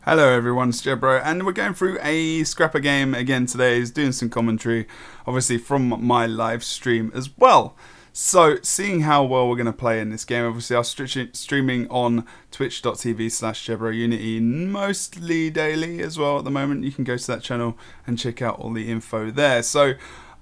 Hello everyone, it's Jebro, and we're going through a scrapper game again today. Is doing some commentary, obviously from my live stream as well. So, seeing how well we're going to play in this game, obviously I'm streaming on twitch.tv/JebroUnity mostly daily as well at the moment. You can go to that channel and check out all the info there. So,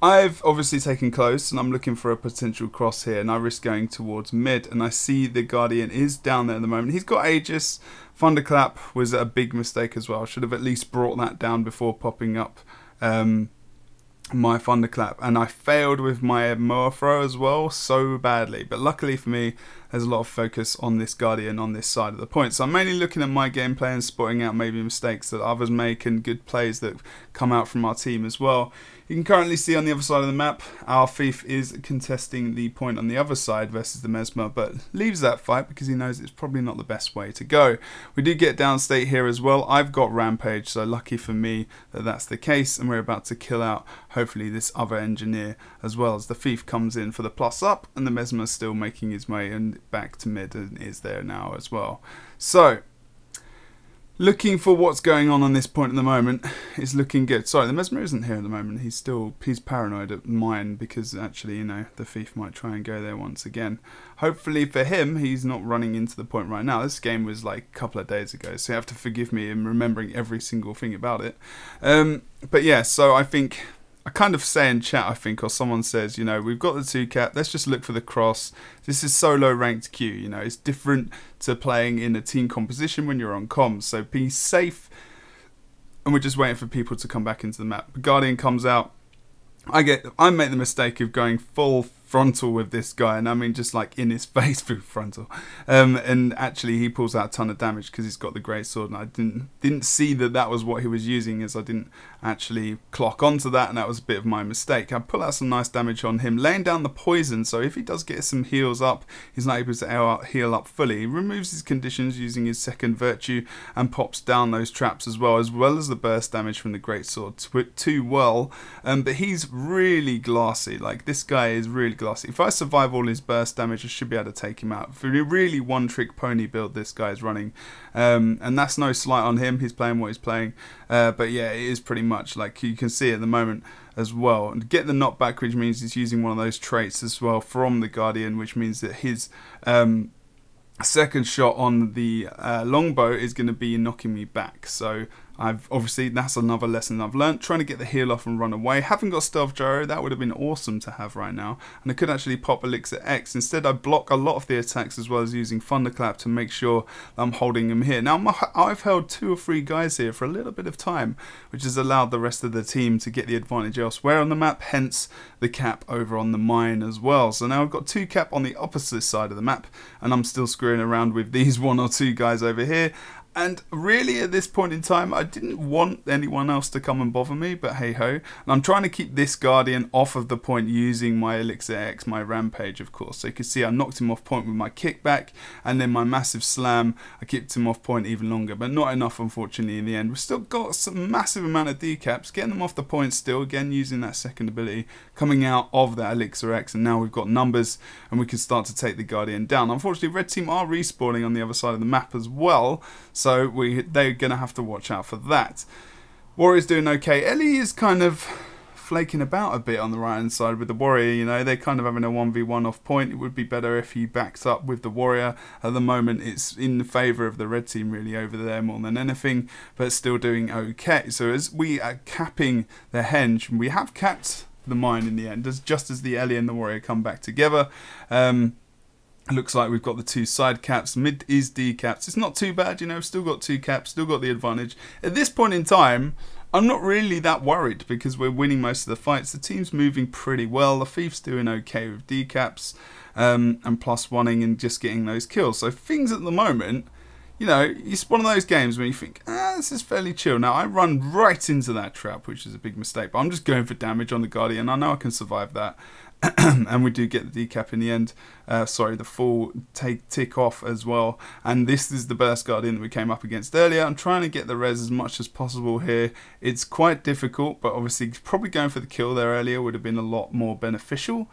I've obviously taken close and I'm looking for a potential cross here, and I risk going towards mid, and I see the Guardian is down there at the moment. He's got Aegis. Thunderclap was a big mistake as well. I should have at least brought that down before popping up my Thunderclap, and I failed with my Moa throw as well so badly, but luckily for me there's a lot of focus on this Guardian on this side of the point, so I'm mainly looking at my gameplay and spotting out maybe mistakes that others make and good plays that come out from our team as well. You can currently see on the other side of the map our thief is contesting the point on the other side versus the Mesmer, but leaves that fight because he knows it's probably not the best way to go. We do get downstate here as well. I've got Rampage, so lucky for me that that's the case, and we're about to kill out hopefully this other engineer as well as the thief comes in for the plus up, and the Mesmer still making his way and back to mid and is there now as well. So looking for what's going on this point at the moment is looking good. Sorry, the Mesmer isn't here at the moment. He's paranoid at mine because actually, you know, the thief might try and go there once again. Hopefully for him, he's not running into the point right now. This game was like a couple of days ago, so you have to forgive me in remembering every single thing about it. But yeah, so I think I kind of say in chat, I think, or someone says, you know, we've got the 2-cap, let's just look for the cross. This is solo ranked queue, you know, it's different to playing in a team composition when you're on comms, so be safe. And we're just waiting for people to come back into the map. The Guardian comes out. I make the mistake of going full frontal with this guy, and I mean just like in his face through frontal, and actually he pulls out a ton of damage because he's got the great sword, and I didn't see that was what he was using, as I didn't actually clock onto that, and that was a bit of my mistake. I pull out some nice damage on him, laying down the poison, so if he does get some heals up, he's not able to heal up fully. He removes his conditions using his second virtue and pops down those traps as well as the burst damage from the great sword too well. But he's really glassy. Like, this guy is really glassy. If I survive all his burst damage, I should be able to take him out. For a really one-trick pony build this guy is running, and that's no slight on him. He's playing what he's playing, but yeah, it is pretty much like you can see at the moment as well. And get the knockback, which means he's using one of those traits as well from the Guardian, which means that his second shot on the longbow is going to be knocking me back. So obviously that's another lesson I've learned, trying to get the heal off and run away. Haven't got stealth gyro, that would have been awesome to have right now, and I could actually pop Elixir X. Instead I block a lot of the attacks as well as using Thunderclap to make sure that I'm holding him here. Now I've held 2 or 3 guys here for a little bit of time, which has allowed the rest of the team to get the advantage elsewhere on the map, hence the cap over on the mine as well. So now I've got 2 cap on the opposite side of the map, and I'm still screwing around with these 1 or 2 guys over here. And really at this point in time, I didn't want anyone else to come and bother me, but hey ho. And I'm trying to keep this Guardian off of the point using my Elixir X, my Rampage of course. So you can see I knocked him off point with my kickback, and then my massive slam, I kept him off point even longer, but not enough unfortunately in the end. We've still got some massive amount of decaps, getting them off the point still, again using that second ability, coming out of that Elixir X, and now we've got numbers and we can start to take the Guardian down. Unfortunately, red team are respawning on the other side of the map as well, so they're going to have to watch out for that. Warrior's doing okay. Ellie is kind of flaking about a bit on the right hand side with the Warrior, you know, they're kind of having a 1v1 off point. It would be better if he backs up with the Warrior. At the moment it's in favour of the red team really over there more than anything, but still doing okay. So as we are capping the henge, we have capped the mine in the end, just as the Ellie and the Warrior come back together. Looks like we've got the 2 side caps. Mid is decaps. It's not too bad, you know. Still got 2 caps. Still got the advantage. At this point in time, I'm not really that worried because we're winning most of the fights. The team's moving pretty well. The Thief's doing okay with decaps and +1ing and just getting those kills. So things at the moment, you know, it's one of those games where you think, this is fairly chill. Now, I run right into that trap, which is a big mistake, but I'm just going for damage on the Guardian. I know I can survive that. And we do get the decap in the end. Sorry, the full tick off as well. And this is the burst Guardian that we came up against earlier. I'm trying to get the res as much as possible here. It's quite difficult, but obviously probably going for the kill there earlier would have been a lot more beneficial.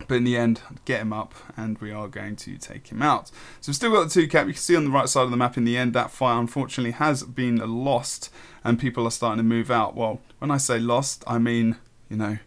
But in the end, get him up, and we are going to take him out. So we've still got the 2 cap. You can see on the right side of the map in the end, that fight unfortunately has been lost, and people are starting to move out. Well, when I say lost, I mean, you know,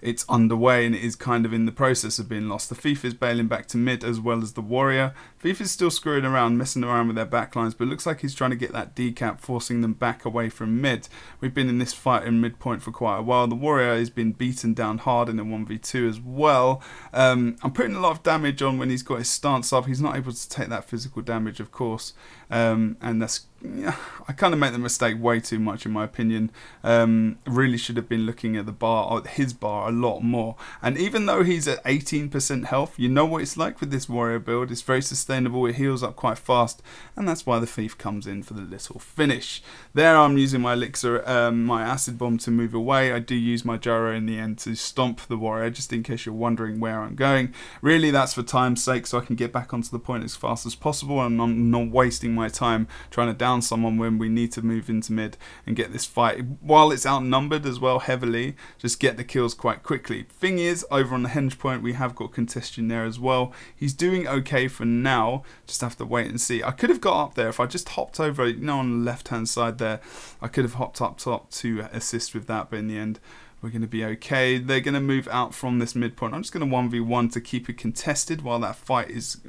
it's underway and it is kind of in the process of being lost. The Thief is bailing back to mid as well as the Warrior. Thief is still screwing around, messing around with their backlines, but it looks like he's trying to get that decap, forcing them back away from mid. We've been in this fight in midpoint for quite a while. The Warrior has been beaten down hard in a 1v2 as well. I'm putting a lot of damage on when he's got his stance up. He's not able to take that physical damage, of course, and that's, yeah, I kind of make the mistake way too much in my opinion. Really should have been looking at the bar, or his bar, a lot more. And even though he's at 18% health, you know what it's like with this Warrior build. It's very sustainable, it heals up quite fast, and that's why the Thief comes in for the little finish. There I'm using my elixir, my acid bomb to move away. I do use my gyro in the end to stomp the Warrior, just in case you're wondering where I'm going. Really, that's for time's sake, so I can get back onto the point as fast as possible, and I'm not wasting my time trying to down someone when we need to move into mid and get this fight. While it's outnumbered as well heavily, just get the kills quite quickly. Thing is, over on the henge point, we have got Contestion there as well. He's doing okay for now, just have to wait and see. I could have got up there if I just hopped over, you know, on the left hand side there. I could have hopped up top to assist with that, but in the end we're going to be okay. They're going to move out from this midpoint. I'm just going to 1v1 to keep it contested while that fight is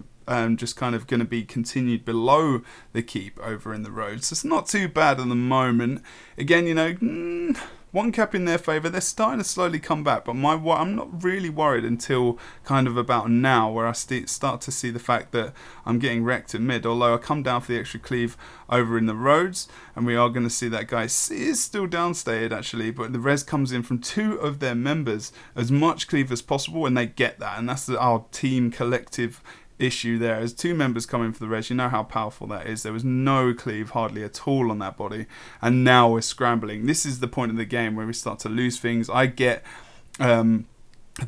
just kind of going to be continued below the keep over in the road. So it's not too bad at the moment. Again, you know, 1 cap in their favour. They're starting to slowly come back, but I'm not really worried until kind of about now, where I start to see the fact that I'm getting wrecked at mid, although I come down for the extra cleave over in the roads, and we are going to see that guy is still downstated actually, but the res comes in from 2 of their members, as much cleave as possible, and they get that, and that's our team collective issue there. As 2 members come in for the res, you know how powerful that is. There was no cleave hardly at all on that body, and now we're scrambling. This is the point of the game where we start to lose things. I get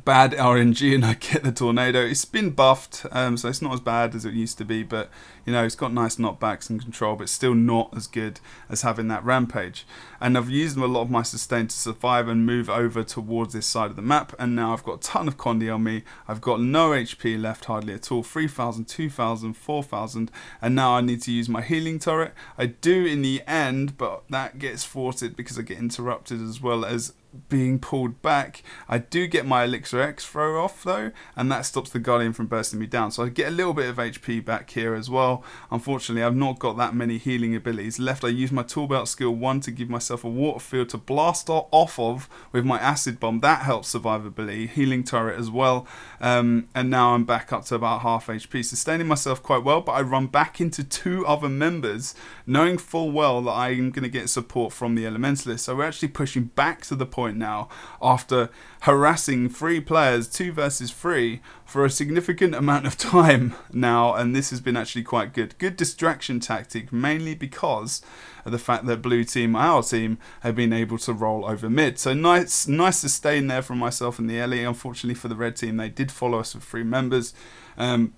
bad RNG and I get the tornado. It's been buffed, so it's not as bad as it used to be, but you know, it's got nice knockbacks and control, but still not as good as having that rampage. And I've used a lot of my sustain to survive and move over towards this side of the map, and now I've got a ton of Condi on me. I've got no HP left hardly at all, 3,000, 2,000, 4,000, and now I need to use my healing turret. I do in the end, but that gets thwarted because I get interrupted as well as being pulled back. I do get my Elixir X throw off though, and that stops the Guardian from bursting me down, so I get a little bit of HP back here as well. Unfortunately, I've not got that many healing abilities left. I use my tool belt skill 1 to give myself a water field to blast off of with my acid bomb. That helps survivability. Healing turret as well, and now I'm back up to about half HP, sustaining myself quite well, but I run back into 2 other members, knowing full well that I am going to get support from the Elementalist. So we're actually pushing back to the point now after harassing 3 players, 2 versus 3, for a significant amount of time now, and this has been actually quite good. Good distraction tactic, mainly because of the fact that blue team, our team, have been able to roll over mid. So nice sustain there from myself and the Ellie. Unfortunately for the red team, they did follow us with 3 members. I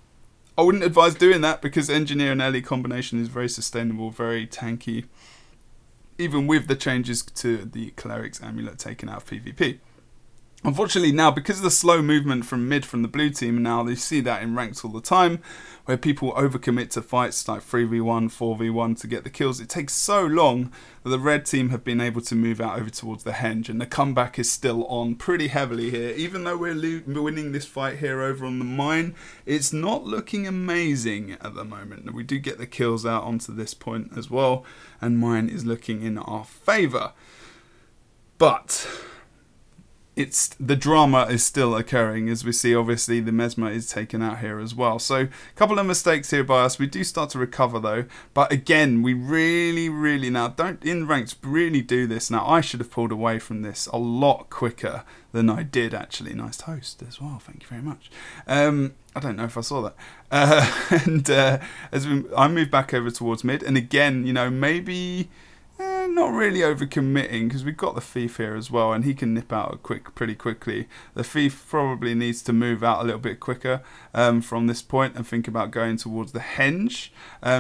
wouldn't advise doing that because Engineer and Ellie combination is very sustainable, very tanky, even with the changes to the Cleric's Amulet taken out of PvP. Unfortunately now, because of the slow movement from mid from the blue team, now they see that in ranks all the time, where people overcommit to fights like 3v1, 4v1 to get the kills. It takes so long that the red team have been able to move out over towards the henge, and the comeback is still on pretty heavily here. Even though we're winning this fight here over on the mine, it's not looking amazing at the moment. We do get the kills out onto this point as well, and mine is looking in our favour. But the drama is still occurring, as we see. Obviously the Mesmer is taken out here as well, so a couple of mistakes here by us. We do start to recover though, but again, we really now don't in ranks really do this. Now I should have pulled away from this a lot quicker than I did actually. Nice toast as well, thank you very much. I don't know if I saw that. And as I move back over towards mid, and again, you know, maybe not really overcommitting because we've got the thief here as well, and he can nip out pretty quickly. The thief probably needs to move out a little bit quicker from this point and think about going towards the henge.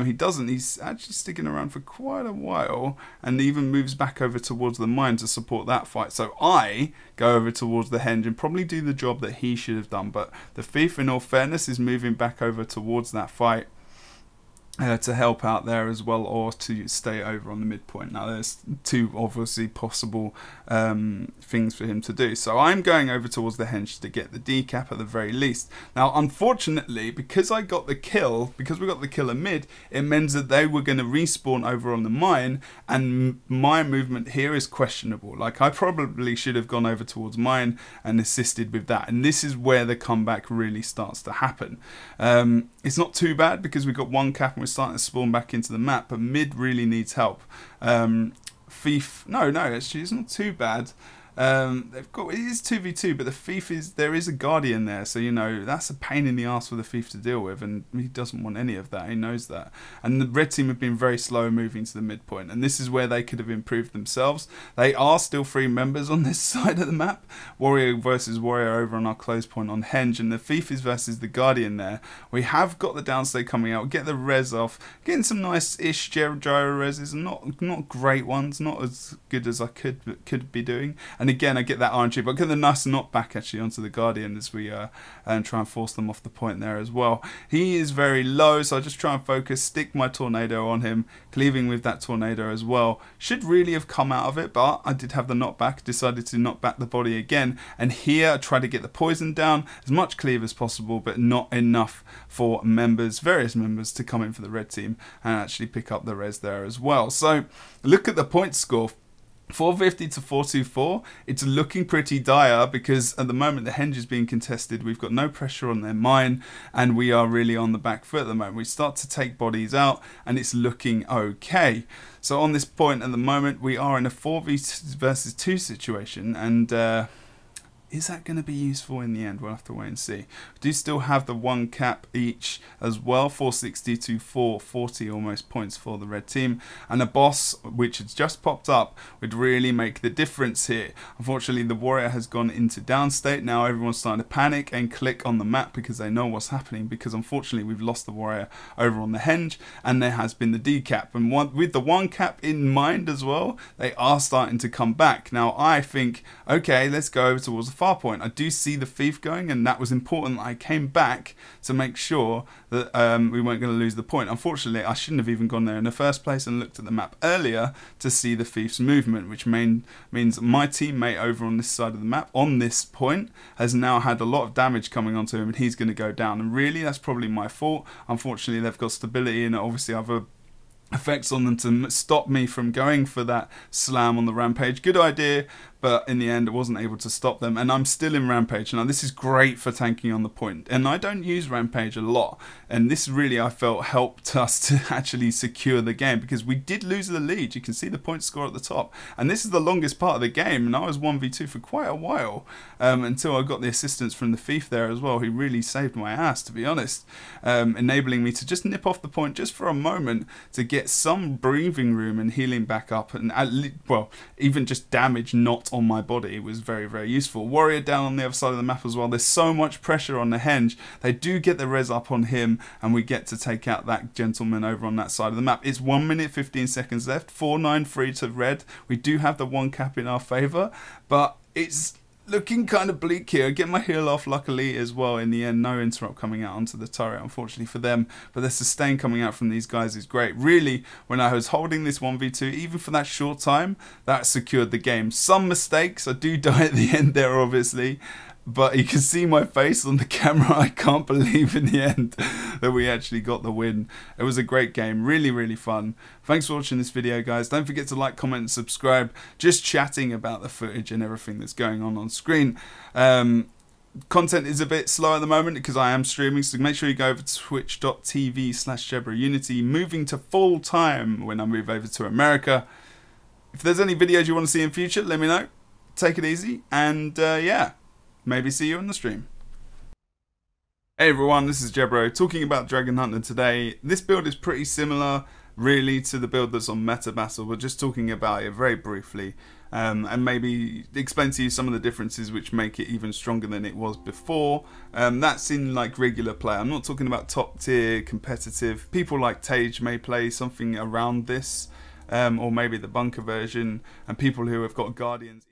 He doesn't. He's actually sticking around for quite a while and even moves back over towards the mine to support that fight. So I go over towards the henge and probably do the job that he should have done, but the thief, in all fairness, is moving back over towards that fight to help out there as well, or to stay over on the midpoint. Now there's two obviously possible things for him to do, so I'm going over towards the henge to get the decap at the very least. Now unfortunately, because I got the kill, because we got the kill at mid, it means that they were going to respawn over on the mine, and my movement here is questionable. Like, I probably should have gone over towards mine and assisted with that, and this is where the comeback really starts to happen. It's not too bad because we got one cap and we're starting to spawn back into the map, but mid really needs help. Thief, no, actually it's not too bad. They've got, it is 2v2, but the thief is, there is a guardian there, so you know that's a pain in the ass for the thief to deal with, and he doesn't want any of that. He knows that. And the red team have been very slow moving to the midpoint, and this is where they could have improved themselves. They are still 3 members on this side of the map, warrior versus warrior over on our close point on henge, and the thief is versus the guardian there. We have got the downstate coming out, get the res off, getting some nice-ish gyro reses, not great ones, not as good as I could be doing. And again, I get that RNG, but I get the nice knockback actually onto the guardian as we try and force them off the point there as well. He is very low, so I just try and focus, stick my tornado on him, cleaving with that tornado as well. Should really have come out of it, but I did have the knockback, decided to knock back the body again, and here I try to get the poison down, as much cleave as possible, but not enough for various members to come in for the red team and actually pick up the res there as well. So look at the point score. 450 to 424, it's looking pretty dire because at the moment the henge is being contested, we've got no pressure on their mine, and we are really on the back foot at the moment. We start to take bodies out and it's looking okay. So on this point at the moment we are in a 4v versus 2 situation, and is that going to be useful in the end? We'll have to wait and see. We do still have the 1 cap each as well, 460 to 440 almost points for the red team, and a boss which has just popped up would really make the difference here. Unfortunately, the warrior has gone into downstate. Now everyone's starting to panic and click on the map because they know what's happening, because unfortunately we've lost the warrior over on the henge and there has been the decap, and with the 1 cap in mind as well, they are starting to come back. Now I think, okay, let's go over towards the far point. I do see the thief going, and that was important. I came back to make sure that we weren't going to lose the point. Unfortunately, I shouldn't have even gone there in the first place and looked at the map earlier to see the thief's movement, which means my teammate over on this side of the map, on this point, has now had a lot of damage coming onto him, and he's going to go down. And really, that's probably my fault. Unfortunately, they've got stability and obviously other effects on them to stop me from going for that slam on the rampage. Good idea, but in the end I wasn't able to stop them, and I'm still in rampage. Now this is great for tanking on the point, and I don't use rampage a lot, and this really I felt helped us to actually secure the game, because we did lose the lead. You can see the point score at the top, and this is the longest part of the game, and I was 1v2 for quite a while until I got the assistance from the thief there as well, who really saved my ass, to be honest, enabling me to just nip off the point just for a moment to get some breathing room and healing back up, and well, even just damage not on my body was very, very useful. Warrior down on the other side of the map as well. There's so much pressure on the henge. They do get the res up on him, and we get to take out that gentleman over on that side of the map. It's 1 minute 15 seconds left, 493 to red. We do have the 1 cap in our favor, but it's looking kind of bleak here. I get my heal off luckily as well in the end. No interrupt coming out onto the turret, unfortunately for them, but the sustain coming out from these guys is great. Really, when I was holding this 1v2, even for that short time, that secured the game. Some mistakes, I do die at the end there obviously, but you can see my face on the camera. I can't believe in the end that we actually got the win. It was a great game, really, really fun. Thanks for watching this video, guys. Don't forget to like, comment, and subscribe. Just chatting about the footage and everything that's going on screen. Content is a bit slow at the moment because I am streaming, so make sure you go over to twitch.tv/JebroUnity, moving to full time when I move over to America. If there's any videos you want to see in future, let me know. Take it easy, and yeah. Maybe see you on the stream. Hey everyone, this is Jebro talking about Dragon Hunter today. This build is pretty similar really to the build that's on Meta Battle, but just talking about it very briefly, and maybe explain to you some of the differences which make it even stronger than it was before. That's in like regular play. I'm not talking about top tier competitive. People like Tage may play something around this, or maybe the bunker version, and people who have got Guardians.